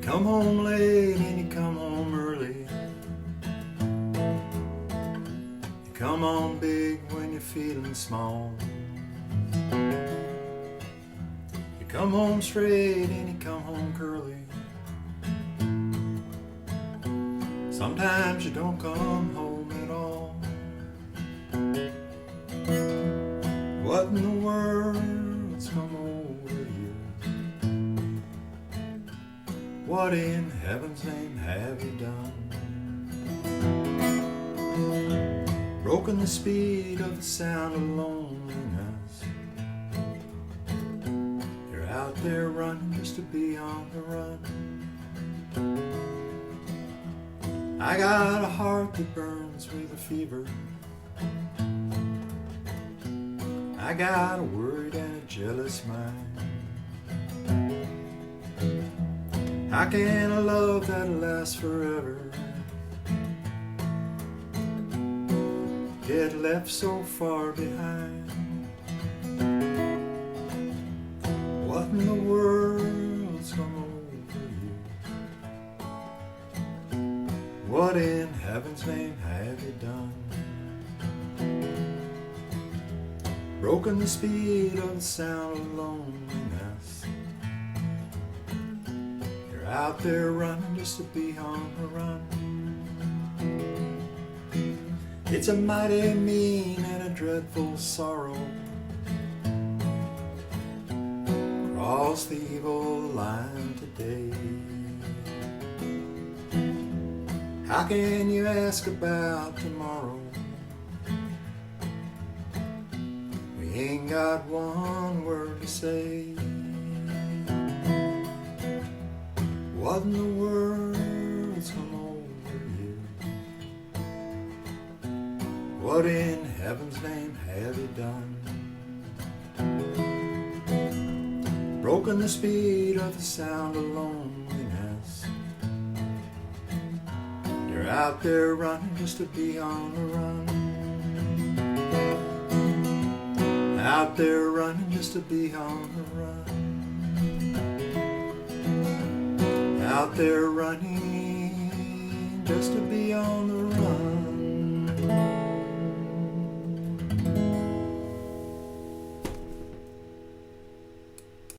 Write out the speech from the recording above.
come home late and you come home early. You come home big when you're feeling small. You come home straight and you come home curly. Sometimes you don't come home at all. What in the world's come over you? What in heaven's name have you done? Broken the speed of the sound of loneliness. You're out there running just to be on the run. I got a heart that burns with a fever. I got a worried and a jealous mind. How can a love that'll last forever get left so far behind? What in the world's come over you? What in heaven's name have you done? Broken the speed of the sound of loneliness. You're out there running just to be on the run. It's a mighty mean and a dreadful sorrow. Cross the evil line today. How can you ask about tomorrow? We ain't got one word to say. What in the world's come over you? What in heaven's name have you done? Broken the speed of the sound of loneliness. You're out there running just to be on the run. Out there running just to be on the run. Out there running just to be on the run.